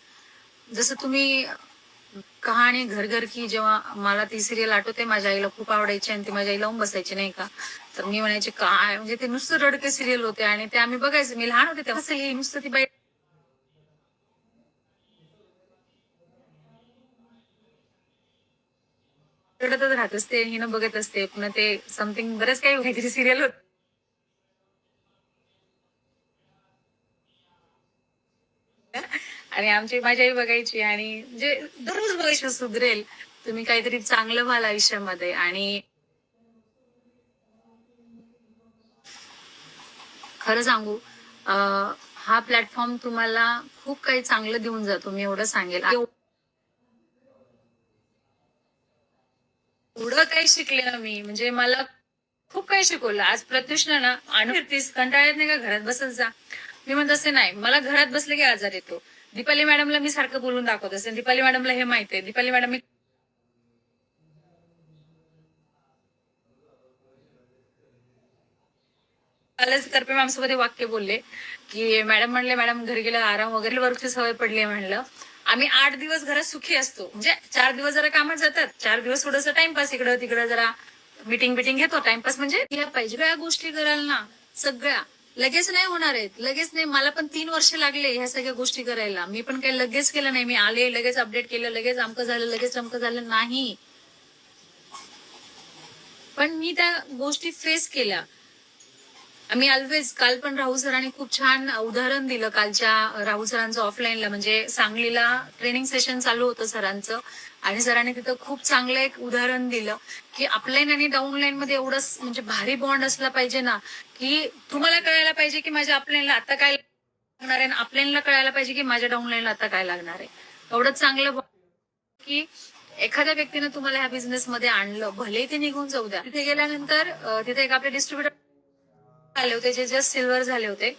जसं तुम्ही कहाणी घर घर की, जेव्हा मला ती सिरियल आठवते, माझ्या आईला खूप आवडायची आणि ती माझ्या आई लावून बसायची नाही का, तर मी म्हणायचे काय म्हणजे ते नुसतं रडके सिरियल होते आणि ते आम्ही बघायचं. मी लहान होते तेव्हा हे नुसतं ती बाई रडतच राहत असते, हिनं बघत असते, पुन्हा ते समथिंग बरंच काही काहीतरी सिरियल होत. आणि आमची माझी आई बघायची आणि म्हणजे दररोज बघायची सुधरेल, तुम्ही काहीतरी चांगलं व्हाल आयुष्यामध्ये. आणि खरं सांगू, हा प्लॅटफॉर्म तुम्हाला खूप काही चांगलं देऊन जातो, मी एवढं सांगेल. एवढं काही शिकले ना मी, म्हणजे मला खूप काही शिकवलं. आज प्रत्युषला ना आणून फिरतीस, कंटाळ्यात नाही का घरात बसत जा. मी म्हणत असते नाही, मला घरात बसले की आजार येतो. दीपाली मॅडमला मी सारखं बोलून दाखवत असते. दीपाली मॅडमला हे माहितीये. दीपाली मॅडम मी कालच करपे मॅम सोबत वाक्य बोलले की मॅडम म्हणले, मॅडम घरी गेला आराम वगैरे वर्कची सवय पडली म्हणलं. आम्ही 8 दिवस घरात सुखी असतो, म्हणजे 4 दिवस जरा कामात जातात, 4 दिवस थोडस टाइमपास इकडं तिकडं जरा मीटिंग घेतो. टाइमपास म्हणजे या पाहिजे सगळ्या गोष्टी करायला ना, सगळ्या लगेच नाही होणार आहेत. लगेच नाही, मला पण 3 वर्ष लागले ह्या सगळ्या गोष्टी करायला. मी पण काही लगेच केलं नाही. मी आले लगेच अपडेट केलं, लगेच अमकं झालं, लगेच अमकं झालं नाही. पण मी त्या गोष्टी फेस केल्या. आम्ही ऑलवेज, काल पण राहुल सरांनी खूप छान उदाहरण दिलं. कालच्या राहुल सरांचं ऑफलाईनला म्हणजे सांगलीला ट्रेनिंग सेशन चालू होतं सरांचं, आणि सरांनी तिथं खूप चांगलं एक उदाहरण दिलं की अपलाईन आणि डाऊनलाईन मध्ये एवढं म्हणजे भारी बॉन्ड असला पाहिजे ना, की तुम्हाला कळायला पाहिजे की माझ्या अपलाईनला आता काय लागणार आहे, अपलाईनला कळायला पाहिजे की माझ्या डाऊनलाईनला आता काय लागणार आहे. एवढं चांगलं की एखाद्या व्यक्तीनं तुम्हाला ह्या बिझनेस मध्ये आणलं, भले ते निघून जाऊ द्या. तिथे गेल्यानंतर तिथे एक आपले डिस्ट्रीब्युटर आले होते जे जस्ट सिल्वर झाले होते,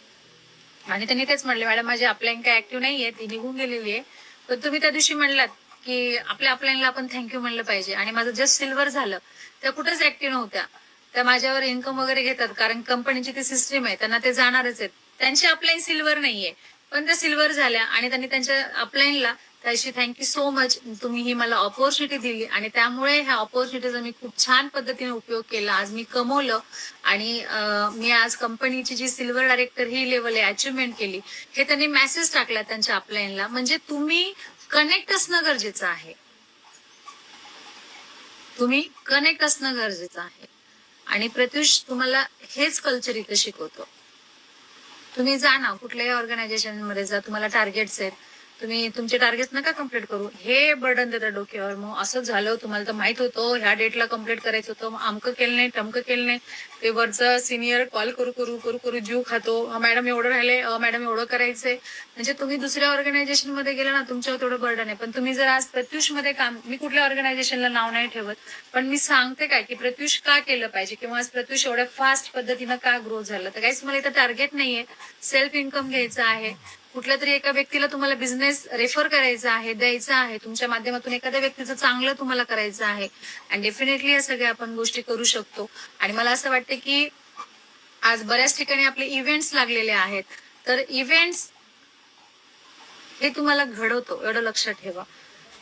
आणि त्यांनी तेच म्हणले, मॅडम माझी अपलाईन काय ऍक्टिव्ह नाहीये, ती निघून गेलेली आहे. पण तुम्ही त्या दिवशी म्हणलात की आपल्या अपलाईनला आपण थँक्यू म्हणलं पाहिजे. आणि माझं जस्ट सिल्वर झालं, त्या कुठेच ऍक्टिव्ह नव्हत्या. त्या माझ्यावर इन्कम वगैरे घेतात, कारण कंपनीची ती सिस्टीम आहे, त्यांना ते जाणारच आहेत. त्यांची अपलाईन सिल्वर नाहीये, पण त्या सिल्वर झाल्या आणि त्यांनी त्यांच्या अपलाईनला त्याशी थँक्यू सो मच, तुम्ही ही मला ऑपॉर्च्युनिटी दिली आणि त्यामुळे ह्या ऑपॉर्च्युनिटीचा मी खूप छान पद्धतीने उपयोग केला. आज मी कमवलं आणि मी आज कंपनीची जी सिल्वर डायरेक्टर ही लेवल आहे अचिव्हमेंट केली. हे त्यांनी मेसेज टाकला त्यांच्या अपलाईनला. म्हणजे तुम्ही कनेक्ट असणं गरजेचं आहे. तुम्ही कनेक्ट असणं गरजेचं आहे. आणि प्रत्युष तुम्हाला हेच कल्चर इथे शिकवतो. तुम्ही जा ना, कुठल्याही ऑर्गनायझेशन मध्ये जा, तुम्हाला टार्गेट्स आहेत, तुम्ही तुमचे टार्गेट नका कम्प्लीट करू, हे बर्डन देतात डोक्यावर. मग असं झालं, तुम्हाला तर माहित होतं ह्या डेटला कम्प्लीट करायचं होतं, मग अमकं केलं नाही टमकं केलं नाही. ते वरचं सिनियर कॉल करू करू करू करू जीव खातो, मॅडम एवढं राहिले, मॅडम एवढं करायचंय. म्हणजे तुम्ही दुसऱ्या ऑर्गनायझेशन मध्ये गेला ना, तुमच्यावर तेवढं बर्डन आहे. पण तुम्ही जर आज प्रत्युष मध्ये काम, मी कुठल्या ऑर्गनायझेशनला नाव नाही ठेवत, पण मी सांगते काय की प्रत्युष का केलं पाहिजे, किंवा आज प्रत्युष एवढ्या फास्ट पद्धतीनं का ग्रो झालं. तर काहीच मला इथं टार्गेट नाहीये. सेल्फ इन्कम घ्यायचं आहे, कुठल्या तरी एका व्यक्तीला तुम्हाला बिझनेस रेफर करायचा आहे, द्यायचा आहे, तुमच्या माध्यमातून एखाद्या व्यक्तीचं चांगलं तुम्हाला करायचं आहे. आणि डेफिनेटली या सगळ्या आपण गोष्टी करू शकतो. आणि मला असं वाटतं की आज बऱ्याच ठिकाणी आपले इव्हेंट्स लागलेले आहेत, तर इव्हेंट्स हे तुम्हाला घडवतो, एवढं लक्षात ठेवा.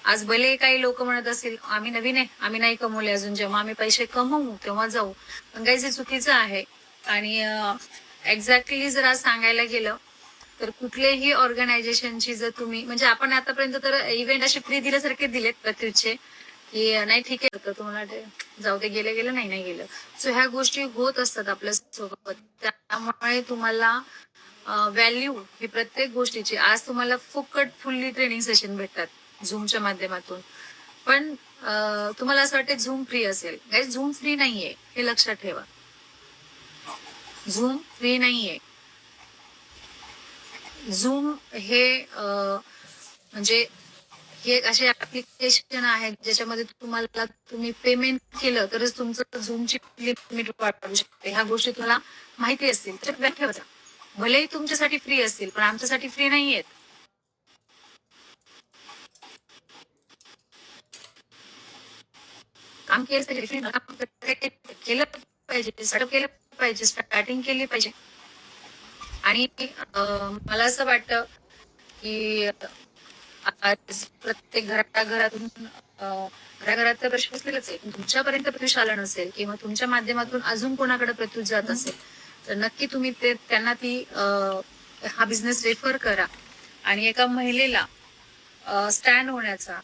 आज भले काही लोक म्हणत असतील आम्ही नवीन आहे, आम्ही नाही कमवले अजून, जेव्हा आम्ही पैसे कमवू तेव्हा जाऊ, पण काही जे चुकीचं आहे. आणि एक्झॅक्टली जर आज सांगायला गेलं तर कुठल्याही ऑर्गनायझेशनची जर तुम्ही म्हणजे आपण आतापर्यंत तर इव्हेंट असे फ्री दिल्यासारखे दिलेत प्रत्युतचे की नाही ठीक आहे तर तुम्हाला जाऊ दे गेलं गेलं नाही नाही गेलं. सो ह्या गोष्टी होत असतात आपल्या सोबत. त्यामुळे तुम्हाला व्हॅल्यू ही प्रत्येक गोष्टीची आज तुम्हाला फुकट फुल्ली ट्रेनिंग सेशन भेटतात झूमच्या माध्यमातून. पण तुम्हाला असं वाटतं झूम फ्री असेल. काही झूम फ्री नाहीये हे लक्षात ठेवा. झूम फ्री नाहीये. झूम हे म्हणजे हे असे ऍप्लिकेशन आहेत ज्याच्यामध्ये तुम्ही पेमेंट केलं तरच तुमचं झूमची लिमिट वाढू शकते. ह्या गोष्टी तुम्हाला माहिती असतील तर ठेवायचा. भलेही तुमच्यासाठी फ्री असतील पण आमच्यासाठी फ्री नाहीयेत. काम केलं केलं पाहिजे, स्टार्टअप केलं पाहिजे, स्टार्टिंग केली पाहिजे. आणि मला असं वाटतं की आज प्रत्येक घराघरातून घराघरात तर प्रश्न असलेलंच आहे. तुमच्यापर्यंत प्रत्युष आलं नसेल किंवा तुमच्या माध्यमातून अजून कोणाकडे प्रत्युष जात असेल तर नक्की तुम्ही ते त्यांना ती हा बिझनेस रेफर करा. आणि एका महिलेला स्टँड होण्याचा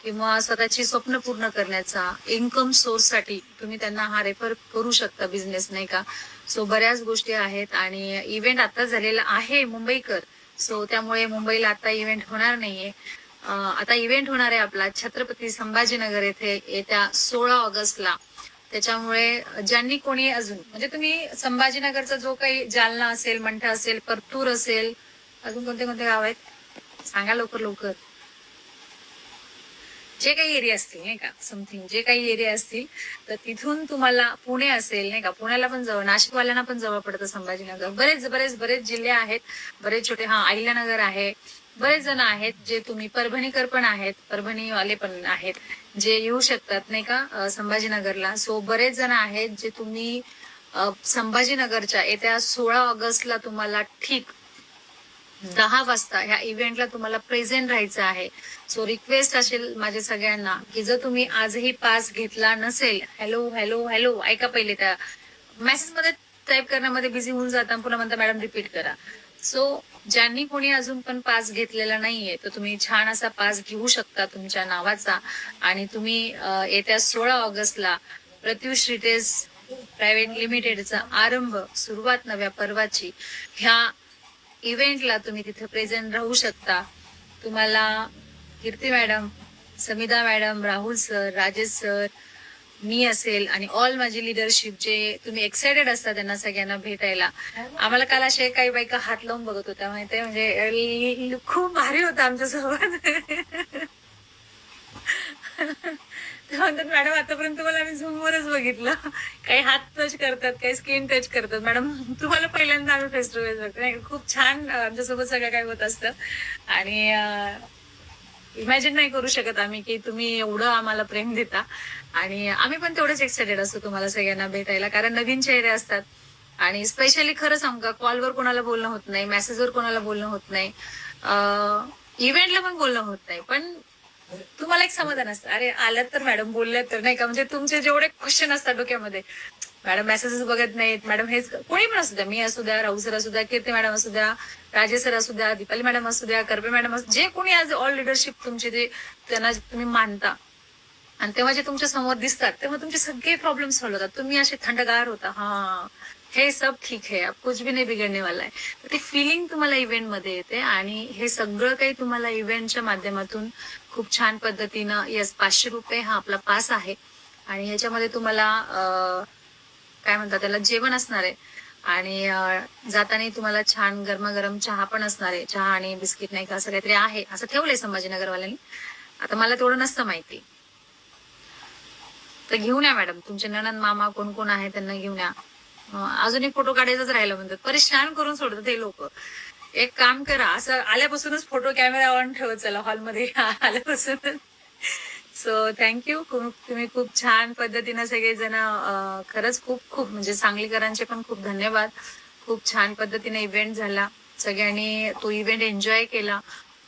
किंवा स्वतःची स्वप्न पूर्ण करण्याचा इन्कम सोर्स साठी तुम्ही त्यांना हा रेफर करू शकता बिझनेस, नाही का. सो बऱ्याच गोष्टी आहेत. आणि इव्हेंट आता झालेला आहे मुंबईकर. सो त्यामुळे मुंबईला आता इव्हेंट होणार नाहीये. आता इव्हेंट होणार आहे आपला छत्रपती संभाजीनगर येथे येत्या 16 ऑगस्टला. त्याच्यामुळे ज्यांनी कोणी अजून म्हणजे तुम्ही संभाजीनगरचा जो काही जालना असेल, मंठा असेल, परतूर असेल, अजून कोणते कोणते गाव आहेत सांगा लवकर लवकर. जे काही एरिया असतील नाही का, समथिंग जे काही एरिया असतील तर तिथून तुम्हाला पुणे असेल नाही का, पुण्याला पण जवळ, नाशिकवाल्यांना पण जवळ पडतं संभाजीनगर. बरेच बरेच बरेच जिल्हे आहेत, बरेच छोटे. अहिल्यानगर आहे, बरेच जण आहेत जे तुम्ही परभणीकर पण आहेत, परभणीवाले पण आहेत जे येऊ शकतात नाही का संभाजीनगरला. सो बरेच जण आहेत जे तुम्ही संभाजीनगरच्या येत्या 16 ऑगस्टला तुम्हाला ठीक 10 वाजता ह्या इव्हेंटला तुम्हाला प्रेझेंट राहायचं आहे. सो रिक्वेस्ट असेल माझ्या सगळ्यांना की जर तुम्ही आजही पास घेतला नसेल, हॅलो हॅलो हॅलो ऐका, पहिले त्या मेसेज मध्ये टाईप करण्यामध्ये बिझी होऊन जाता, पुन्हा म्हणता मॅडम रिपीट करा. सो ज्यांनी कोणी अजून पण पास घेतलेला नाहीये तर तुम्ही छान असा पास घेऊ शकता तुमच्या नावाचा. आणि तुम्ही येत्या 16 ऑगस्टला प्रत्युष रिटेल्स प्रायव्हेट लिमिटेडचा आरंभ, सुरुवात नव्या पर्वाची ह्या इव्हेंटला तुम्ही तिथे प्रेझेंट राहू शकता. तुम्हाला Kirti madam, Samidha madam, Rahul sir, Rajesh sir, मी असेल आणि ऑल माझी लिडरशिप जे तुम्ही एक्सायटेड असता त्यांना सगळ्यांना भेटायला. आम्हाला काल असे काही बायका हात लावून बघत होत्या माहितीये, म्हणजे खूप भारी होता आमच्यासोबत. ते म्हणतात मॅडम आतापर्यंत तुम्हाला आम्ही झूमवरच बघितलं, काही हात टच करतात, काही स्किन टच करतात. मॅडम तुम्हाला पहिल्यांदा आम्ही फेस टू फेस बघतो नाही. खूप छान आमच्यासोबत सगळं काही होत असतं. आणि इमॅजिन नाही करू शकत आम्ही की तुम्ही एवढं आम्हाला प्रेम देता. आणि आम्ही पण तेवढंच एक्सायटेड असतो तुम्हाला सगळ्यांना भेटायला, कारण नवीन चेहरे असतात. आणि स्पेशली खरं सांगू का, कॉलवर कोणाला बोलणं होत नाही, मेसेजवर कोणाला बोलणं होत नाही, इव्हेंटला पण बोलणं होत नाही. पण तुम्हाला एक समाधान असतं, अरे आल्यात तर मॅडम, बोलल्यात तर नाही का. म्हणजे तुमचे जेवढे क्वेश्चन असतात डोक्यामध्ये, मॅडम मेसेजेस बघत नाहीत, मॅडम हेच, कोणी पण असू द्या, मी असू द्या, राहू सर असू द्या, कीर्ती मॅडम असू द्या, राजेश सर असू द्या, दीपाली मॅडम असू द्या, करपे मॅडम असू, जे कोणी आज ऑल लिडरशिप तुमचे जे त्यांना तुम्ही मानता आणि तेव्हा जे तुमच्या समोर दिसतात तेव्हा तुमचे सगळे प्रॉब्लेम सॉल्व्ह होतात. तुम्ही असे थंडगार होता, हा हे सब ठीक है, अब कुछ भी नाही बिघडने वाला है. ती फिलिंग तुम्हाला इव्हेंट मध्ये येते. आणि हे सगळं काही तुम्हाला इव्हेंटच्या माध्यमातून खूप छान पद्धतीनं, यस 500 रुपये हा आपला पास आहे. आणि ह्याच्यामध्ये तुम्हाला काय म्हणतात त्याला, जेवण असणार आहे. आणि जाताना तुम्हाला छान गरमागरम चहा पण असणार आहे, चहा आणि बिस्किट नाही का असं काहीतरी आहे, असं ठेवलंय संभाजीनगरवाल्यांनी. आता मला तेवढं नसतं माहिती, तर घेऊन या मॅडम, तुमचे नणंद मामा कोण कोण आहे त्यांना घेऊन या. अजून एक फोटो काढायचाच राहिला म्हणतात, परेशान करून सोडतात हे लोक. एक काम करा, असं आल्यापासूनच फोटो कॅमेरा ऑन ठेवत चला हॉलमध्ये आल्यापासूनच. So thank you. तुम्ही खूप छान पद्धतीनं सगळेजण, खरंच खूप खूप म्हणजे सांगलीकरांचे पण खूप धन्यवाद. खूप छान पद्धतीने इव्हेंट झाला, सगळ्यांनी तो इव्हेंट एन्जॉय केला.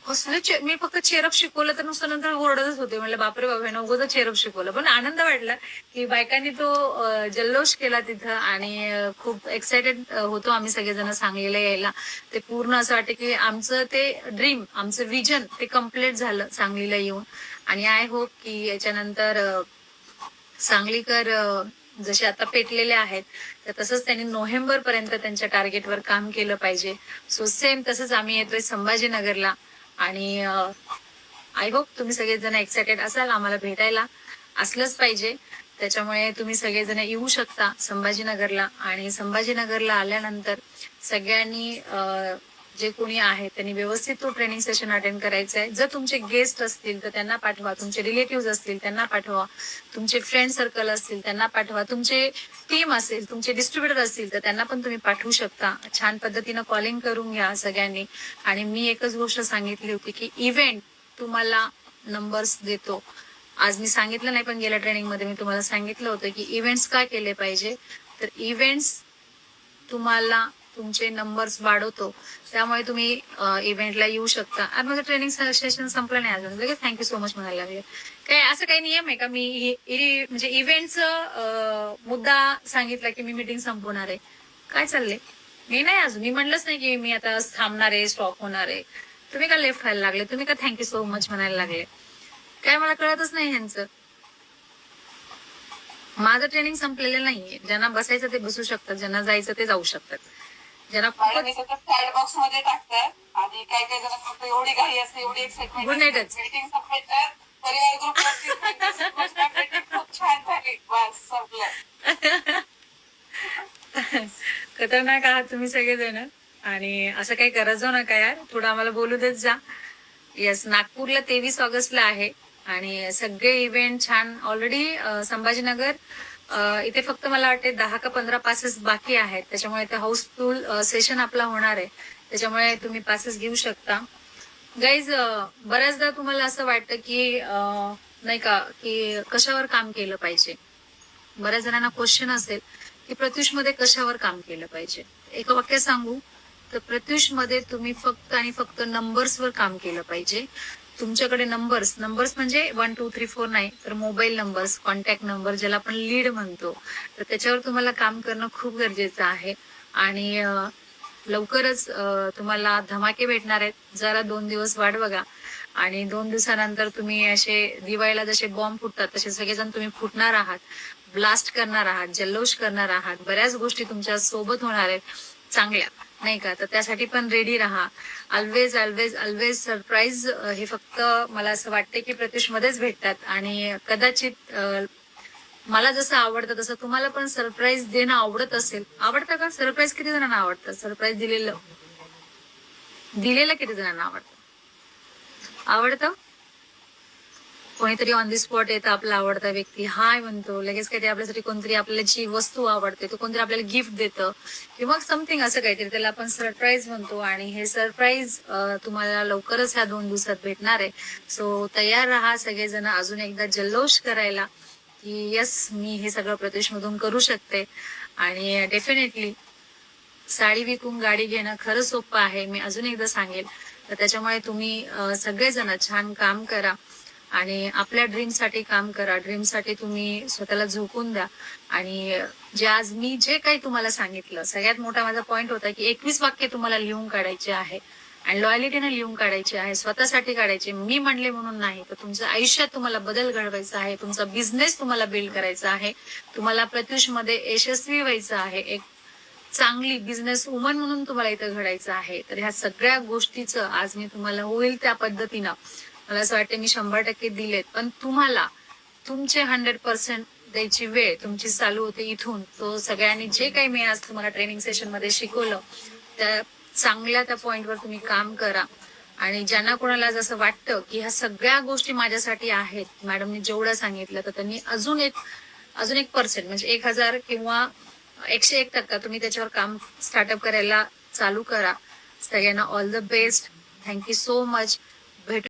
कसलं मी फक्त चेअरअप शिकवलं तर नुसतं नंतर ओरडतच होते. म्हणलं बापरे बाबा ह्यानं उगाच चेअरअप शिकवलं. पण आनंद वाटला की बायकांनी तो जल्लोष केला तिथं आणि खूप एक्सायटेड होतो आम्ही सगळेजण सांगलीला यायला. ते पूर्ण असं वाटतं की आमचं ते ड्रीम, आमचं विजन ते कम्प्लीट झालं सांगलीला येऊन. आणि आय होप की याच्यानंतर सांगलीकर जसे आता पेटलेले आहेत तर तसंच त्यांनी नोव्हेंबर पर्यंत त्यांच्या टार्गेटवर काम केलं पाहिजे. सो सेम तसंच आम्ही येतोय संभाजीनगरला आणि आय होप तुम्ही सगळेजण एक्सायटेड असाल आम्हाला भेटायला. असलंच पाहिजे. त्याच्यामुळे तुम्ही सगळेजण येऊ शकता संभाजीनगरला आणि संभाजीनगरला आल्यानंतर सगळ्यांनी जे कोणी आहे त्यांनी व्यवस्थित तो ट्रेनिंग सेशन अटेंड करायचा आहे. जर तुमचे गेस्ट असतील तर त्यांना पाठवा, तुमचे रिलेटिव्ह असतील त्यांना पाठवा, तुमचे फ्रेंड सर्कल असतील त्यांना पाठवा, तुमचे टीम असेल, तुमचे डिस्ट्रीब्युटर असतील तर त्यांना पण तुम्ही पाठवू शकता. छान पद्धतीनं कॉलिंग करून घ्या सगळ्यांनी. आणि मी एकच गोष्ट सांगितली होती की इव्हेंट तुम्हाला नंबर्स देतो. आज मी सांगितलं नाही पण गेल्या ट्रेनिंग मध्ये मी तुम्हाला सांगितलं होतं की इव्हेंट्स काय केले पाहिजे. तर इव्हेंट्स तुम्हाला तुमचे नंबर्स वाढवतो. त्यामुळे तुम्ही इव्हेंटला येऊ शकता. आणि माझं ट्रेनिंग सेशन संपलं नाही अजून, लगेच थँक्यू सो मच म्हणायला लागले. काय असं काही नियम आहे का मी म्हणजे इव्हेंटचं मुद्दा सांगितला की मी मीटिंग संपवणार आहे? काय चाललंय? मी नाही अजून, मी म्हणलंच नाही की मी आता थांबणार आहे, स्टॉप होणार आहे. तुम्ही का लेफ्ट व्हायला लागले? तुम्ही का थँक्यू सो मच म्हणायला लागले? काय मला कळतच नाही ह्यांचं. माझं ट्रेनिंग संपलेलं नाहीये. ज्यांना बसायचं ते बसू शकतात, ज्यांना जायचं ते जाऊ शकतात. ज्यांना चॅट बॉक्स मध्ये टाकतात आणि काही काही जण फक्त एवढी घाई असते, एवढी एक्साइटमेंट गुड नाईटच. मीटिंग संपल्यावर परिवार ग्रुप खूप छान झाली, बस संपलं. खतरनाक आहात तुम्ही सगळेजण. आणि असं काही करत जाऊ नका यार, थोडं आम्हाला बोलू देत जा. येस, नागपूरला 23 ऑगस्टला आहे आणि सगळे इव्हेंट छान. ऑलरेडी संभाजीनगर इथे फक्त मला वाटते 10 का 15 पासेस बाकी आहेत. त्याच्यामुळे ते हाऊसफुल सेशन आपला होणार आहे. त्याच्यामुळे तुम्ही पासेस घेऊ शकता. गाईज, बऱ्याचदा तुम्हाला असं वाटतं की नाही का की कशावर काम केलं पाहिजे. बऱ्याच जणांना क्वेश्चन असेल की प्रत्युष मध्ये कशावर काम केलं पाहिजे. एक वाक्य सांगू तर प्रत्युष मध्ये तुम्ही फक्त आणि फक्त नंबर्सवर काम केलं पाहिजे. तुमच्याकडे नंबर्स म्हणजे 1 2 3 4 नाही तर मोबाईल नंबर्स, कॉन्टॅक्ट नंबर ज्याला आपण लीड म्हणतो, तर त्याच्यावर तुम्हाला काम करणं खूप गरजेचं आहे. आणि लवकरच तुम्हाला धमाके भेटणार आहेत. जरा 2 दिवस वाट बघा आणि 2 दिवसानंतर तुम्ही असे दिवाळीला जसे बॉम्ब फुटतात तसे सगळेजण तुम्ही फुटणार आहात, ब्लास्ट करणार आहात, जल्लोष करणार आहात. बऱ्याच गोष्टी तुमच्या सोबत होणार आहेत चांगल्या, नाही का. तर त्यासाठी पण रेडी राहा. ऑलवेज ऑलवेज ऑलवेज सरप्राईज हे फक्त मला असं वाटतं की प्रत्युष मध्येच भेटतात. आणि कदाचित मला जसं आवडतं तसं तुम्हाला पण सरप्राईज देणं आवडत असेल. आवडतं का? सरप्राईज किती जणांना आवडतं? सरप्राईज दिलेलं किती जणांना आवडतं? कोणीतरी ऑन दी स्पॉट येतं, आपला आवडता व्यक्ती हाय म्हणतो, लगेच काहीतरी आपल्यासाठी कोणतरी आपल्याला जी वस्तू आवडते तो कोणतरी आपल्याला गिफ्ट देतं किंवा समथिंग असं काहीतरी, त्याला आपण सरप्राईज म्हणतो. आणि हे सरप्राईज तुम्हाला लवकरच ह्या 2 दिवसात भेटणार आहे. सो तयार राहा सगळेजण अजून एकदा जल्लोष करायला की यस, मी हे सगळं प्रत्युष मधून करू शकते. आणि डेफिनेटली साडी विकून गाडी घेणं खरं सोपं आहे, मी अजून एकदा सांगेल. तर त्याच्यामुळे तुम्ही सगळेजण छान काम करा आणि आपल्या ड्रीम साठी काम करा. ड्रीम साठी तुम्ही स्वतःला झोकून द्या. आणि आज मी जे काही तुम्हाला सांगितलं, सगळ्यात मोठा माझा पॉइंट होता की 21 वाक्य तुम्हाला लिहून काढायचे आहे आणि लॉयलिटीने लिहून काढायचे आहे, स्वतःसाठी काढायचे, मी म्हणले म्हणून नाही. तर तुमच्या आयुष्यात तुम्हाला बदल घडवायचा आहे, तुमचा बिझनेस तुम्हाला बिल्ड करायचा आहे, तुम्हाला प्रत्युष मध्ये यशस्वी व्हायचं आहे, एक चांगली बिझनेस वुमन म्हणून तुम्हाला इथं घडायचं आहे. तर ह्या सगळ्या गोष्टीचं आज मी तुम्हाला होईल त्या पद्धतीनं, मला असं वाटतं मी 100% दिलेत. पण तुम्हाला तुमचे 100% द्यायची वेळ तुमची चालू होते इथून. तो सगळ्यांनी जे काही मी आज तुम्हाला ट्रेनिंग सेशन मध्ये शिकवलं त्या चांगल्या त्या पॉइंटवर तुम्ही काम करा. आणि ज्यांना कोणाला जसं वाटतं की ह्या सगळ्या गोष्टी माझ्यासाठी आहेत, मॅडमनी जेवढं सांगितलं, तर त्यांनी अजून एक % म्हणजे 1000 किंवा 101% तुम्ही त्याच्यावर काम स्टार्टअप करायला चालू करा. सगळ्यांना all the best. Thank you so much.